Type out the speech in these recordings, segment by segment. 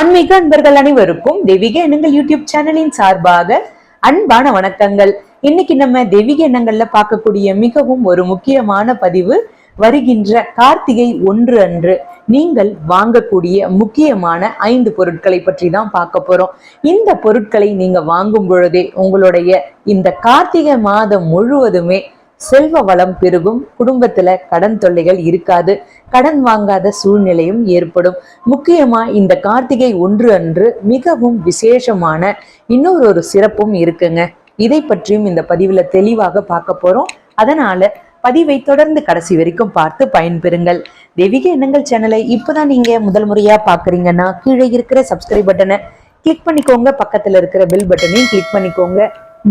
ஆன்மீக அன்பர்கள் அனைவருக்கும் தெய்வீக எண்ணங்கள் யூடியூப் சேனலின் சார்பாக அன்பான வணக்கங்கள். இன்னைக்கு நம்ம தெய்வீக எண்ணங்கள்ல பார்க்கக்கூடிய மிகவும் ஒரு முக்கியமான பதிவு, வருகின்ற கார்த்திகை 1 அன்று நீங்கள் வாங்கக்கூடிய முக்கியமான 5 பொருட்களை பற்றி தான் பார்க்க போறோம். இந்த பொருட்களை நீங்க வாங்கும் பொழுதே உங்களுடைய இந்த கார்த்திகை மாதம் முழுவதுமே செல்வ வளம் பெருகும், குடும்பத்துல கடன் தொல்லைகள் இருக்காது, கடன் வாங்காத சூழ்நிலையும் ஏற்படும். முக்கியமா இந்த கார்த்திகை 1 அன்று மிகவும் விசேஷமான இன்னொரு சிறப்பும் இருக்குங்க. இதை பற்றியும் இந்த பதிவுல தெளிவாக பார்க்க போறோம். அதனால பதிவை தொடர்ந்து கடைசி வரைக்கும் பார்த்து பயன்பெறுங்கள். தெய்வீக எண்ணங்கள் சேனலை இப்பதான் நீங்க முதல் முறையா பாக்குறீங்கன்னா கீழே இருக்கிற சப்ஸ்கிரைப் பட்டனை கிளிக் பண்ணிக்கோங்க, பக்கத்துல இருக்கிற பெல் பட்டனையும் கிளிக் பண்ணிக்கோங்க.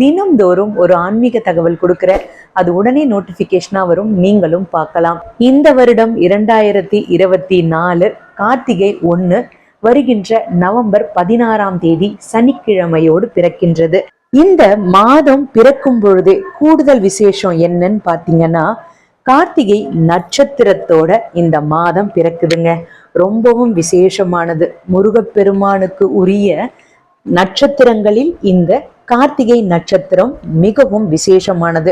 தினம்தோறும் ஒரு ஆன்மீக தகவல் கொடுக்கிற, அது உடனே நோட்டிபிகேஷனா வரும், நீங்களும் பார்க்கலாம். இந்த வருடம் 2024 கார்த்திகை 1 வருகின்ற நவம்பர் 16ஆம் தேதி சனிக்கிழமையோடு பிறக்கின்றது. இந்த மாதம் பிறக்கும் பொழுதே கூடுதல் விசேஷம் என்னன்னு பாத்தீங்கன்னா, கார்த்திகை நட்சத்திரத்தோட இந்த மாதம் பிறக்குதுங்க. ரொம்பவும் விசேஷமானது. முருகப்பெருமானுக்கு உரிய நட்சத்திரங்களில் இந்த கார்த்திகை நட்சத்திரம் மிகவும் விசேஷமானது.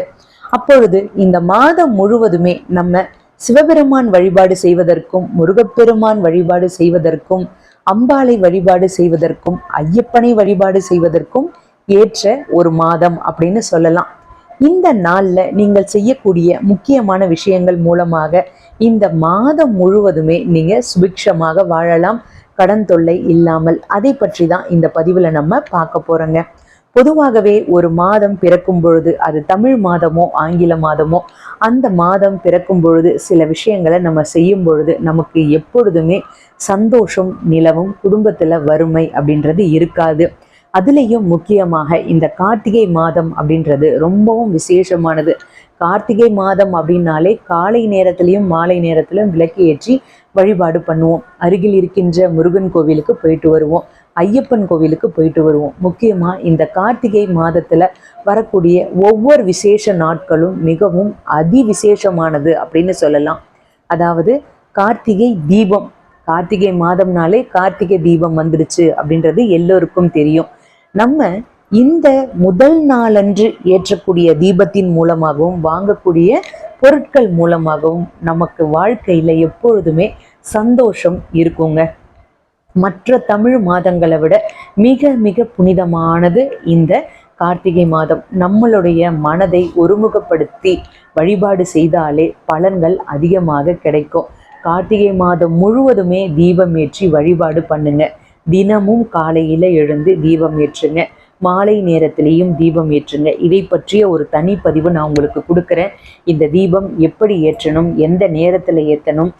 அப்பொழுது இந்த மாதம் முழுவதுமே நம்ம சிவபெருமான் வழிபாடு செய்வதற்கும், முருகப்பெருமான் வழிபாடு செய்வதற்கும், அம்பாளை வழிபாடு செய்வதற்கும், ஐயப்பனை வழிபாடு செய்வதற்கும் ஏற்ற ஒரு மாதம் அப்படின்னு சொல்லலாம். இந்த நாள்ல நீங்கள் செய்யக்கூடிய முக்கியமான விஷயங்கள் மூலமாக இந்த மாதம் முழுவதுமே நீங்க சுபிக்ஷமாக வாழலாம், கடன் தொல்லை இல்லாமல். அதை பற்றி தான் இந்த பதிவுல நம்ம பார்க்க போறோங்க. பொதுவாகவே ஒரு மாதம் பிறக்கும் பொழுது, அது தமிழ் மாதமோ ஆங்கில மாதமோ, அந்த மாதம் பிறக்கும் பொழுது சில விஷயங்களை நம்ம செய்யும் பொழுது நமக்கு எப்பொழுதுமே சந்தோஷம் நிலவும், குடும்பத்துல வறுமை அப்படின்றது இருக்காது. அதுலேயும் முக்கியமாக இந்த கார்த்திகை மாதம் அப்படின்றது ரொம்பவும் விசேஷமானது. கார்த்திகை மாதம் அப்படின்னாலே காலை நேரத்திலையும் மாலை நேரத்திலும் விளக்கு ஏற்றி வழிபாடு பண்ணுவோம். அருகில் இருக்கின்ற முருகன் கோவிலுக்கு போயிட்டு வருவோம், ஐயப்பன் கோவிலுக்கு போயிட்டு வருவோம். முக்கியமா இந்த கார்த்திகை மாதத்துல வரக்கூடிய ஒவ்வொரு விசேஷ நாட்களும் மிகவும் அதிவிசேஷமானது அப்படின்னு சொல்லலாம். அதாவது கார்த்திகை தீபம், கார்த்திகை மாதம்னாலே கார்த்திகை தீபம் வந்துடுச்சு அப்படின்றது எல்லோருக்கும் தெரியும். நம்ம இந்த முதல் நாளன்று ஏற்றக்கூடிய தீபத்தின் மூலமாகவும் வாங்கக்கூடிய பொருட்கள் மூலமாகவும் நமக்கு வாழ்க்கையில எப்பொழுதுமே சந்தோஷம் இருக்குங்க. மற்ற தமிழ் மாதங்களை விட மிக மிக புனிதமானது இந்த கார்த்திகை மாதம். நம்மளுடைய மனதை ஒருமுகப்படுத்தி வழிபாடு செய்தாலே பலன்கள் அதிகமாக கிடைக்கும். கார்த்திகை மாதம் முழுவதுமே தீபம் ஏற்றி வழிபாடு பண்ணுங்க. தினமும் காலையில எழுந்து தீபம் ஏற்றுங்க, மாலை நேரத்திலையும் தீபம் ஏற்றுங்க. இதை பற்றிய ஒரு தனி பதிவு நான் உங்களுக்கு கொடுக்குறேன். இந்த தீபம் எப்படி ஏற்றணும், எந்த நேரத்தில் ஏற்றணும்,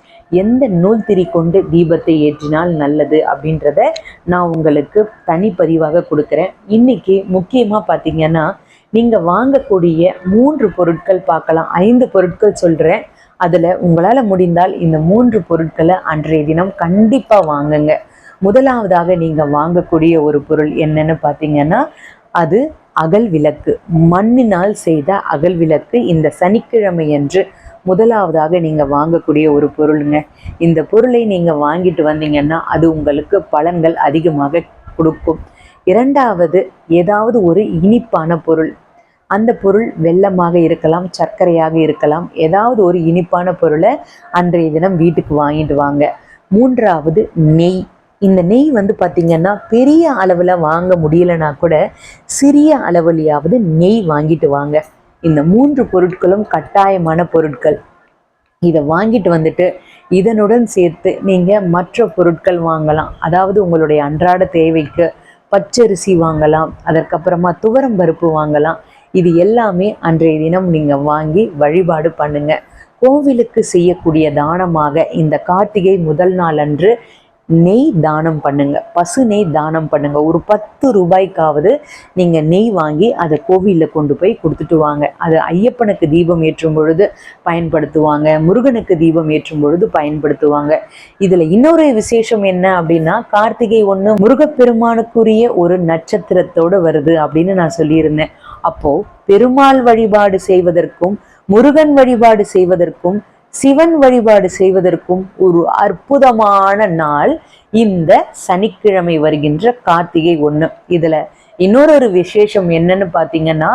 எந்த நூல் திரி கொண்டு தீபத்தை ஏற்றினால் நல்லது அப்படின்றத நான் உங்களுக்கு தனிப்பதிவாக கொடுக்குறேன். இன்னைக்கு முக்கியமாக பார்த்தீங்கன்னா, நீங்கள் வாங்கக்கூடிய 3 பொருட்கள் பார்க்கலாம். 5 பொருட்கள் சொல்கிறேன். அதில் உங்களால் முடிந்தால் இந்த 3 பொருட்களை அன்றைய தினம் கண்டிப்பாக வாங்குங்க. முதலாவதாக நீங்கள் வாங்கக்கூடிய ஒரு பொருள் என்னன்னு பார்த்தீங்கன்னா, அது அகல் விளக்கு. மண்ணினால் செய்த அகல் விளக்கு இந்த சனிக்கிழமை என்று முதலாவதாக நீங்கள் வாங்கக்கூடிய ஒரு பொருளுங்க. இந்த பொருளை நீங்கள் வாங்கிட்டு வந்தீங்கன்னா அது உங்களுக்கு பலன்கள் அதிகமாக கொடுக்கும். இரண்டாவது, ஏதாவது ஒரு இனிப்பான பொருள். அந்த பொருள் வெல்லமாக இருக்கலாம், சர்க்கரையாக இருக்கலாம். ஏதாவது ஒரு இனிப்பான பொருளை அன்றைய தினம் வீட்டுக்கு வாங்கிட்டு வாங்க. மூன்றாவது, நெய். இந்த நெய் பார்த்தீங்கன்னா பெரிய அளவில் வாங்க முடியலனா கூட சிறிய அளவுலையாவது நெய் வாங்கிட்டு வாங்க. இந்த 3 பொருட்களும் கட்டாயமான பொருட்கள். இதை வாங்கிட்டு வந்துட்டு இதனுடன் சேர்த்து நீங்கள் மற்ற பொருட்கள் வாங்கலாம். அதாவது உங்களுடைய அன்றாட தேவைக்கு பச்சரிசி வாங்கலாம், அதற்கப்புறமா துவரம் பருப்பு வாங்கலாம். இது எல்லாமே அன்றைய தினம் நீங்கள் வாங்கி வழிபாடு பண்ணுங்க. கோவிலுக்கு செய்யக்கூடிய தானமாக இந்த கார்த்திகை முதல் நாள் அன்று நெய் தானம் பண்ணுங்க, பசு நெய் தானம் பண்ணுங்க. ஒரு 10 ரூபாய்க்காவது நீங்க நெய் வாங்கி அதை கோவிலில் கொண்டு போய் கொடுத்துட்டு வாங்க. அது ஐயப்பனுக்கு தீபம் ஏற்றும் பொழுது பயன்படுத்துவாங்க, முருகனுக்கு தீபம் ஏற்றும் பொழுது பயன்படுத்துவாங்க. இதுல இன்னொரு விசேஷம் என்ன அப்படின்னா, கார்த்திகை 1 முருகப்பெருமானுக்குரிய ஒரு நட்சத்திரத்தோடு வருது அப்படின்னு நான் சொல்லியிருந்தேன். அப்போ பெருமாள் வழிபாடு செய்வதற்கும், முருகன் வழிபாடு செய்வதற்கும், சிவன் வழிபாடு செய்வதற்கும் ஒரு அற்புதமான நாள் இந்த சனிக்கிழமை வருகின்ற கார்த்திகை 1. இதுல இன்னொரு விசேஷம் என்னன்னு பாத்தீங்கன்னா,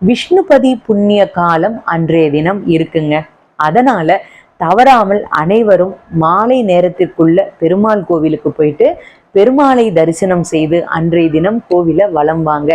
விஷ்ணுபதி புண்ணிய காலம் அன்றைய தினம் இருக்குங்க. அதனால தவறாமல் அனைவரும் மாலை நேரத்திற்குள்ள பெருமாள் கோவிலுக்கு போயிட்டு பெருமாளை தரிசனம் செய்து அன்றைய தினம் கோவிலை வலம் வாங்க.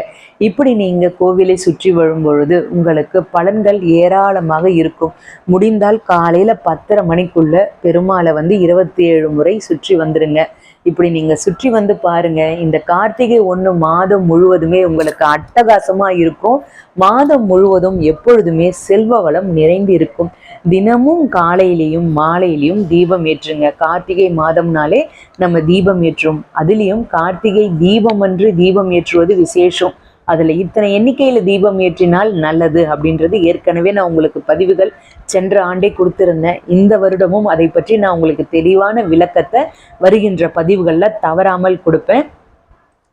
இப்படி நீங்க கோவிலை சுற்றி வரும் பொழுது உங்களுக்கு பலன்கள் ஏராளமாக இருக்கும். முடிந்தால் காலையில 10:30 மணிக்குள்ள பெருமாளை 27 முறை சுற்றி வந்துருங்க. இப்படி நீங்க சுற்றி வந்து பாருங்க. இந்த கார்த்திகை 1 மாதம் முழுவதுமே உங்களுக்கு அட்டகாசமா இருக்கும். மாதம் முழுவதும் எப்பொழுதுமே செல்வ வளம் நிறைந்து இருக்கும். தினமும் காலையிலையும் மாலையிலையும் தீபம் ஏற்றுங்க. கார்த்திகை மாதம்னாலே நம்ம தீபம் ஏற்றும். அதுலேயும் கார்த்திகை தீபம் அன்று தீபம் ஏற்றுவது விசேஷம். அதுல இத்தனை எண்ணிக்கையில தீபம் ஏற்றினால் நல்லது அப்படின்றது ஏற்கனவே நான் உங்களுக்கு பதிவுகள் சென்ற ஆண்டே கொடுத்திருந்தேன். இந்த வருடமும் அதை பற்றி நான் உங்களுக்கு தெளிவான விளக்கத்தை வருகின்ற பதிவுகள்ல தவறாமல் கொடுப்பேன்.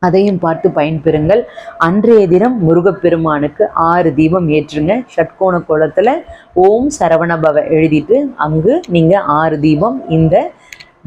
அதையும் பார்த்து பயன்பெறுங்கள். அன்றைய தினம் முருகப்பெருமானுக்கு 6 தீபம் ஏற்றுங்க. ஷட்கோண கோலத்துல ஓம் சரவணபவ எழுதிட்டு அங்கு நீங்க 6 தீபம் இந்த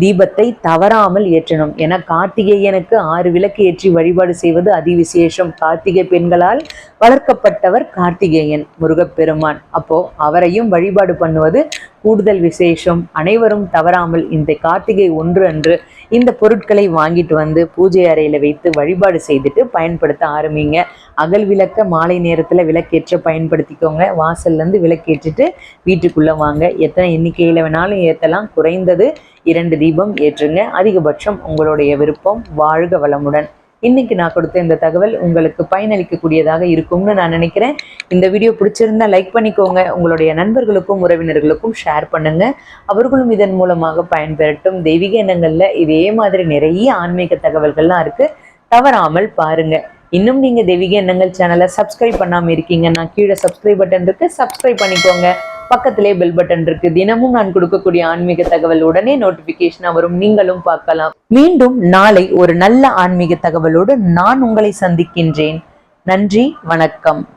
தீபத்தை தவறாமல் ஏற்றணும். ஏன்னா கார்த்திகேயனுக்கு 6 விளக்கு ஏற்றி வழிபாடு செய்வது அதிவிசேஷம். கார்த்திகை பெண்களால் வளர்க்கப்பட்டவர் கார்த்திகேயன் முருகப்பெருமான். அப்போ அவரையும் வழிபாடு பண்ணுவது கூடுதல் விசேஷம். அனைவரும் தவறாமல் இந்த கார்த்திகை 1 அன்று இந்த பொருட்களை வாங்கிட்டு வந்து பூஜை அறையில வைத்து வழிபாடு செய்துட்டு பயன்படுத்த ஆரம்பிங்க. அகல் விளக்க மாலை நேரத்துல விளக்கேற்ற பயன்படுத்திக்கோங்க. வாசல்ல இருந்து விளக்கேற்றிட்டு வீட்டுக்குள்ள வாங்க. எத்தனை எண்ணிக்கையில வேணாலும் ஏற்றலாம். குறைந்தது 2 தீபம் ஏற்றுங்க. அதிகபட்சம் உங்களுடைய விருப்பம். வாழ்க வளமுடன். இன்னைக்கு நான் கொடுத்த இந்த தகவல் உங்களுக்கு பயனளிக்கக்கூடியதாக இருக்கும்னு நான் நினைக்கிறேன். இந்த வீடியோ பிடிச்சிருந்தா லைக் பண்ணிக்கோங்க. உங்களுடைய நண்பர்களுக்கும் உறவினர்களுக்கும் ஷேர் பண்ணுங்க. அவர்களும் இதன் மூலமாக பயன்பெறட்டும். தெய்வீக எண்ணங்கள்ல இதே மாதிரி நிறைய ஆன்மீக தகவல்கள்லாம் இருக்கு. தவறாமல் பாருங்க. இன்னும் நீங்க தெய்வீக எண்ணங்கள் சேனலை சப்ஸ்கிரைப் பண்ணாம இருக்கீங்கன்னா கீழே சப்ஸ்கிரைப் பட்டன் இருக்கு, சப்ஸ்கிரைப் பண்ணிக்கோங்க. பக்கத்திலே பெல் பட்டன் இருக்கு. தினமும் நான் கொடுக்கக்கூடிய ஆன்மீக தகவல் உடனே நோட்டிபிகேஷனா வரும். நீங்களும் பார்க்கலாம். மீண்டும் நாளை ஒரு நல்ல ஆன்மீக தகவலோடு நான் உங்களை சந்திக்கின்றேன். நன்றி, வணக்கம்.